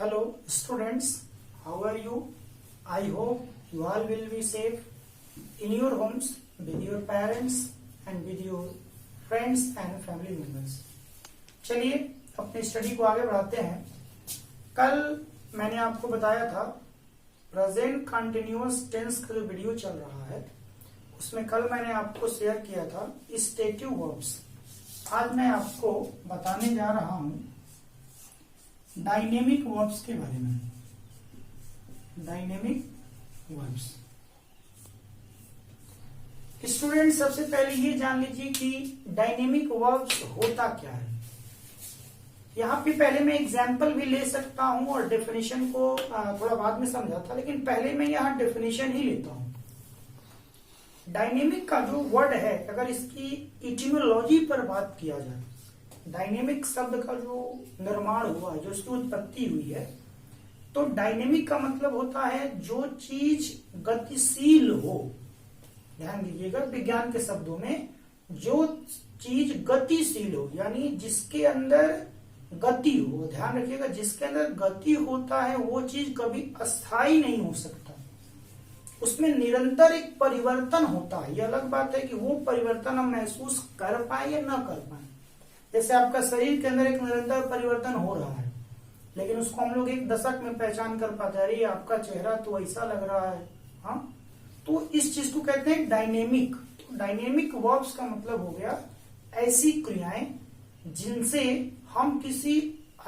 Hello students, how are you? I hope you all will be safe in your homes with your parents and with your friends and family members. चलिए अपनी study को आगे बढ़ाते हैं। कल मैंने आपको बताया था प्रेजेंट कंटिन्यूअस टेंस का जो वीडियो चल रहा है उसमें कल मैंने आपको शेयर किया था स्टेटिव वर्ब्स। आज मैं आपको बताने जा रहा हूं डायनेमिक वर्ब्स के बारे में। डायनेमिक वर्ब्स स्टूडेंट, सबसे पहले ये जान लीजिए कि डायनेमिक वर्ब्स होता क्या है। यहाँ पे पहले मैं एग्जाम्पल भी ले सकता हूं और डेफिनेशन को थोड़ा बाद में समझाता, लेकिन पहले मैं यहाँ डेफिनेशन ही लेता हूं। डायनेमिक का जो वर्ड है, अगर इसकी इटिमोलॉजी पर बात किया जाए, डायनेमिक शब्द का जो निर्माण हुआ है, जो उसकी उत्पत्ति हुई है, तो डायनेमिक का मतलब होता है जो चीज गतिशील हो। ध्यान दीजिएगा, विज्ञान के शब्दों में जो चीज गतिशील हो, यानी जिसके अंदर गति हो। ध्यान रखिएगा, जिसके अंदर गति होता है वो चीज कभी अस्थायी नहीं हो सकता, उसमें निरंतर एक परिवर्तन होता है। ये अलग बात है कि वो परिवर्तन हम महसूस कर पाए या न कर पाए। जैसे आपका शरीर के अंदर एक निरंतर परिवर्तन हो रहा है, लेकिन उसको हम लोग एक दशक में पहचान कर पाते हैं, अरे आपका चेहरा तो ऐसा लग रहा है। हाँ, तो इस चीज को कहते हैं डायनेमिक। तो डायनेमिक वर्ब्स का मतलब हो गया ऐसी क्रियाएं जिनसे हम किसी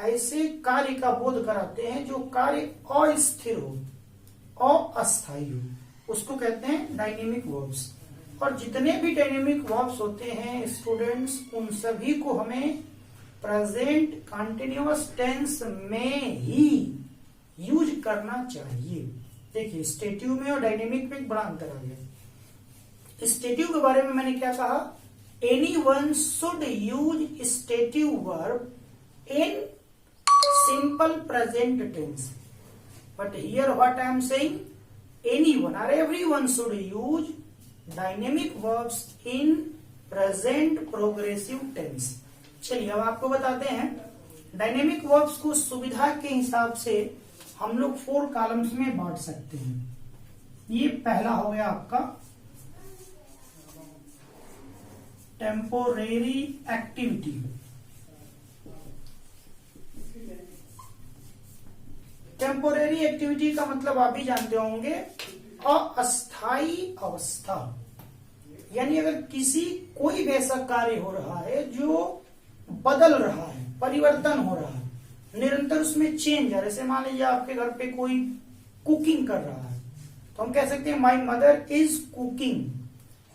ऐसे कार्य का बोध कराते हैं जो कार्य अस्थिर हो, अस्थायी हो, उसको कहते हैं डायनेमिक वर्ब्स। और जितने भी डायनेमिक वर्ब्स होते हैं स्टूडेंट्स, उन सभी को हमें प्रेजेंट कंटिन्यूअस टेंस में ही यूज करना चाहिए। देखिए, स्टेटिव में और डायनेमिक में एक बड़ा अंतर आ गया। स्टेटिव के बारे में मैंने क्या कहा, anyone should use stative verb in simple present tense, but here what I am saying, anyone or everyone should use dynamic verbs in present progressive tense। चलिए अब आपको बताते हैं डायनेमिक वर्ब्स को सुविधा के हिसाब से हम लोग 4 कॉलम्स में बांट सकते हैं। ये पहला हो गया आपका टेम्पोरेरी एक्टिविटी। टेम्पोरेरी एक्टिविटी का मतलब आप भी जानते होंगे, अस्थायी अवस्था। यानी अगर कोई भी ऐसा कार्य हो रहा है जो बदल रहा है, परिवर्तन हो रहा है, निरंतर उसमें चेंज है। जैसे मान लीजिए आपके घर पे कोई कुकिंग कर रहा है, तो हम कह सकते हैं माई मदर इज कुकिंग।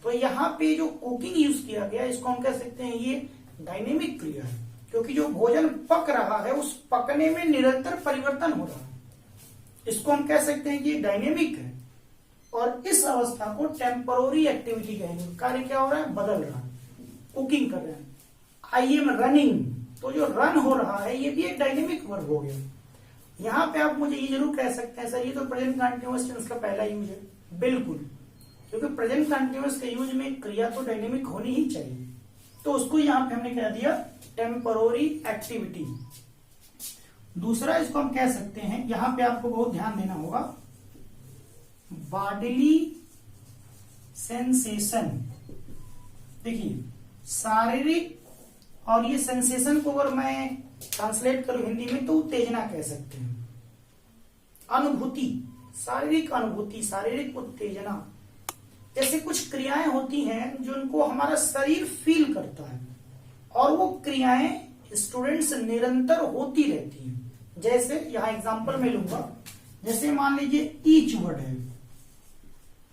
तो यहाँ पे जो कुकिंग यूज किया गया, इसको हम कह सकते हैं ये डायनेमिक क्रिया है, क्योंकि जो भोजन पक रहा है उस पकने में निरंतर परिवर्तन हो रहा है। इसको हम कह सकते हैं कि डायनेमिक है। और इस अवस्था को टेम्पोररी एक्टिविटी कहेंगे। कार्य क्या हो रहा है, बदल रहा है, कुकिंग कर रहे हैं। आई एम रनिंग, तो जो रन हो रहा है ये भी एक डायनेमिक वर्ब हो गया। यहां पे आप मुझे ये जरूर कह सकते हैं, सर ये तो प्रेजेंट कंटीन्यूअस टेंस का पहला यूज है। बिल्कुल, क्योंकि प्रेजेंट कंटीन्यूअस के यूज में क्रिया तो डायनेमिक होनी ही चाहिए, तो उसको यहां पे हमने कह दिया टेम्पोररी एक्टिविटी। दूसरा इसको हम कह सकते हैं, यहां पे आपको बहुत ध्यान देना होगा, बॉडीली सेंसेशन। देखिए, शारीरिक, और ये सेंसेशन को अगर मैं ट्रांसलेट करूं हिंदी में तो उत्तेजना कह सकते हैं। अनुभूति, शारीरिक अनुभूति, शारीरिक उत्तेजना। जैसे कुछ क्रियाएं होती हैं जो उनको हमारा शरीर फील करता है, और वो क्रियाएं स्टूडेंट्स निरंतर होती रहती हैं। जैसे यहां एग्जांपल में लूंगा, जैसे मान लीजिए ईच वर्ड है,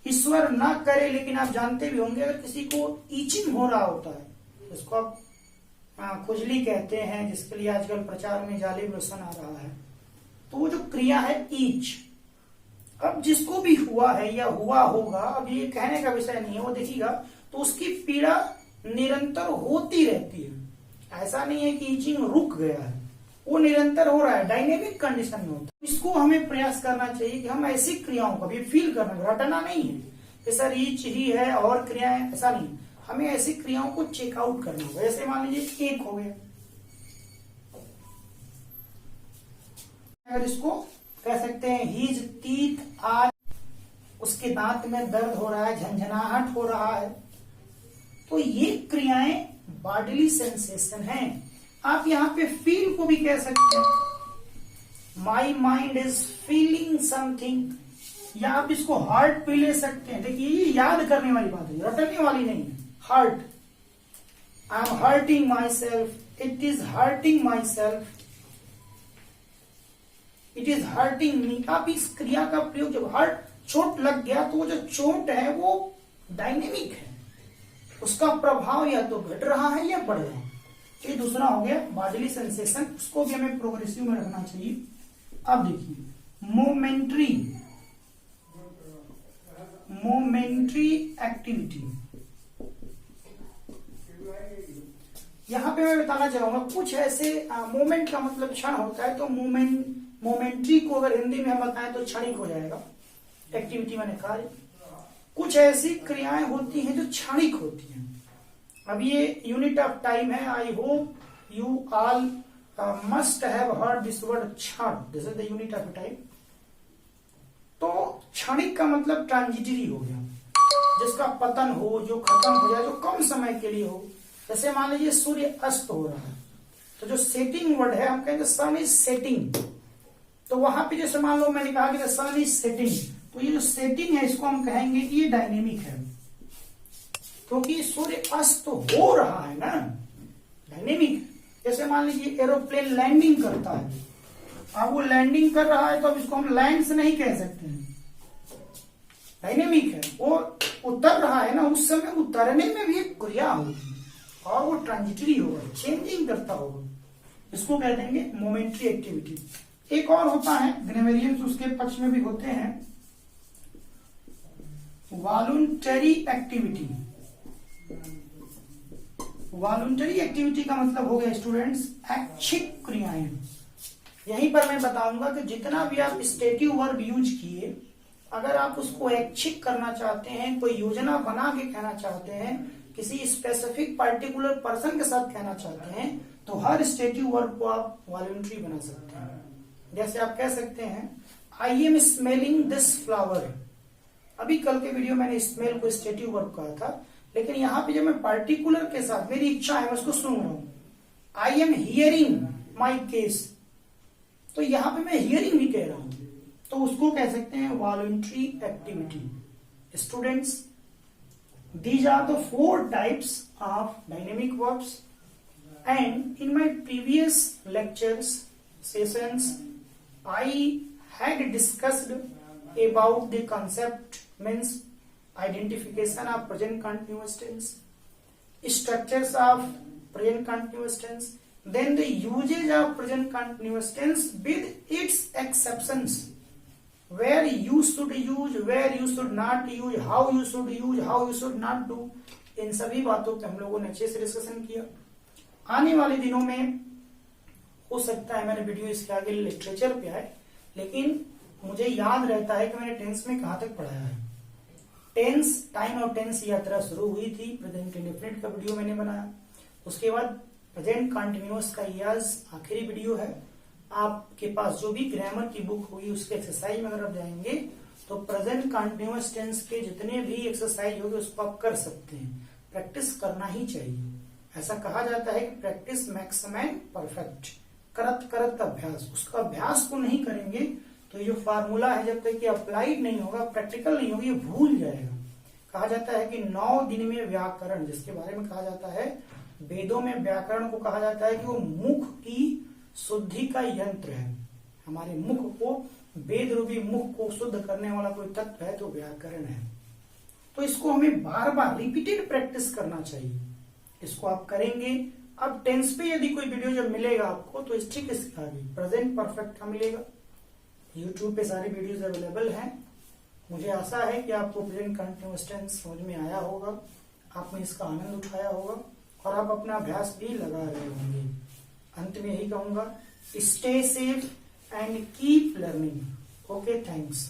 ईश्वर ना करे, लेकिन आप जानते भी होंगे अगर किसी को ईचिंग हो रहा होता है, इसको आप खुजली कहते हैं, जिसके लिए आजकल प्रचार में जालिम लोशन आ रहा है, तो वो जो क्रिया है ईच, अब जिसको भी हुआ है या हुआ होगा, अब ये कहने का विषय नहीं है, वो देखिएगा तो उसकी पीड़ा निरंतर होती रहती है। ऐसा नहीं है कि ईचिंग रुक गया है, वो निरंतर हो रहा है, डायनेमिक कंडीशन में होता है। इसको हमें प्रयास करना चाहिए कि हम ऐसी क्रियाओं का भी फील करना, रटना नहीं है कि सर ईच ही है और क्रियाएं, ऐसा नहीं। हमें ऐसी क्रियाओं को चेकआउट करना होगा। जैसे मान लीजिए एक हो गया, और इसको कह सकते हैं हीज टीथ आर, उसके दांत में दर्द हो रहा है, झंझनाहट हो रहा है। तो ये क्रियाएं बॉडीली सेंसेशन हैं। आप यहाँ पे फील को भी कह सकते हैं, my mind is feeling something, या आप इसको हार्ट पे ले सकते हैं। देखिए ये याद करने वाली बात है, रटने वाली नहीं है। Heart, I am hurting my self, it is hurting my self, it is hurting me. आप इस क्रिया का प्रयोग, जब हार्ट चोट लग गया तो वो जो चोट है वो डायनेमिक है, उसका प्रभाव या तो घट रहा है या बढ़ रहा है। ये दूसरा हो गया बॉडीली सेंसेशन, उसको भी हमें प्रोग्रेसिव में रखना चाहिए। अब देखिए मोमेंट्री एक्टिविटी, यहां पे मैं बताना चाहूंगा कुछ ऐसे मोमेंट का मतलब क्षण होता है, तो मोमेंट्री को अगर हिंदी में हम बताएं तो क्षणिक हो जाएगा। एक्टिविटी मैंने कहा कुछ ऐसी क्रियाएं होती हैं जो क्षणिक होती हैं। अब ये यूनिट ऑफ टाइम है, I hope you all must have heard this word क्षण, this is the unit of time. तो क्षणिक का मतलब ट्रांजिटरी हो गया, जिसका पतन हो, जो खत्म हो जाए, जो कम समय के लिए हो। जैसे मान लीजिए सूर्य अस्त हो रहा है, तो जो सेटिंग वर्ड है हम कहेंगे सन इज सेटिंग। तो वहां पे जैसे मान लो मैंने कहा कि सन इज सेटिंग, तो ये जो सेटिंग है इसको हम कहेंगे कि ये डायनेमिक है, क्योंकि सूर्य अस्त हो रहा है ना, डायनेमिक। जैसे मान लीजिए एरोप्लेन लैंडिंग करता है, अब वो लैंडिंग कर रहा है तो अब इसको हम लैंड से नहीं कह सकते हैं, डायनेमिक है। वो उतर रहा है ना, उस समय उतरने में भी एक क्रिया होगी और वो ट्रांजिटरी होगा, चेंजिंग करता होगा, इसको कह देंगे मोमेंट्री एक्टिविटी। एक और होता है ग्रेमेरियंस, उसके पक्ष में भी होते हैं, वॉलुंटरी एक्टिविटी। वॉलुंटरी एक्टिविटी का मतलब हो गया स्टूडेंट्स ऐच्छिक क्रियाएं। यहीं पर मैं बताऊंगा कि जितना भी आप स्टेटिव वर्ब यूज किए, अगर आप उसको ऐच्छिक करना चाहते हैं, कोई योजना बना के कहना चाहते हैं, किसी स्पेसिफिक पर्टिकुलर पर्सन के साथ कहना चाहते हैं, तो हर स्टेटिव वर्ब को आप वॉलुंटरी बना सकते हैं। जैसे आप कह सकते हैं I am smelling this flower. अभी कल के वीडियो मैंने स्मेल को स्टेटिव वर्ब कहा था, लेकिन यहां पे जब मैं पार्टिकुलर के साथ, मेरी इच्छा है मैं उसको सुन रहा हूं, I am hearing my case, तो यहां पे मैं हियरिंग भी कह रहा हूं, तो उसको कह सकते हैं voluntary activity. Students, these are the 4 types of dynamic verbs, and in my previous lectures sessions I had discussed about the concept, means identification of present continuous tense, structures of present continuous tense, then the usage of present continuous tense with its exceptions, where you should use, where you should not use, how you should use, how you should not do। इन सभी बातों पे हम लोगों ने अच्छे से discussion किया। आने वाले दिनों में हो सकता है मैंने वीडियो इसके आगे लिटरेचर पे आए, लेकिन मुझे याद रहता है कि मैंने टेंस में कहां तक पढ़ाया है। टेंस, टाइम और टेंस यात्रा शुरू हुई थी, प्रेजेंट इंडेफिनिट का वीडियो मैंने बनाया, उसके बाद प्रेजेंट कंटिन्यूअस का यस आखिरी वीडियो है। आपके पास जो भी ग्रामर की बुक होगी उसके एक्सरसाइज में अगर आप जाएंगे तो प्रेजेंट कंटिन्यूअस टेंस के जितने भी एक्सरसाइज होंगे उसको आप कर सकते हैं। प्रैक्टिस करना ही चाहिए। ऐसा कहा जाता है कि प्रैक्टिस मेक्स मैन परफेक्ट, करत करत अभ्यास। उसका अभ्यास को नहीं करेंगे तो ये जो फार्मूला है जब तक कि अप्लाइड नहीं होगा, प्रैक्टिकल नहीं होगी, ये भूल जाएगा। कहा जाता है कि 9 दिन में व्याकरण, जिसके बारे में कहा जाता है वेदों में व्याकरण को कहा जाता है कि वो मुख की शुद्धि का यंत्र है। हमारे मुख को, वेद रूपी मुख को शुद्ध करने वाला कोई तत्व है तो व्याकरण है। तो इसको हमें बार बार रिपीटेड प्रैक्टिस करना चाहिए। इसको आप करेंगे। अब टेंस पे यदि कोई वीडियो जब मिलेगा आपको तो ठीक इसके आगे प्रेजेंट परफेक्ट का मिलेगा। यूट्यूब पे सारी वीडियोस अवेलेबल हैं। मुझे आशा है कि आपको प्रेजेंट कंटिन्यूअस टेंस समझ में आया होगा, आपने इसका आनंद उठाया होगा और आप अपना अभ्यास भी लगा रहे होंगे। अंत में यही कहूंगा, stay safe and keep learning. Okay, thanks.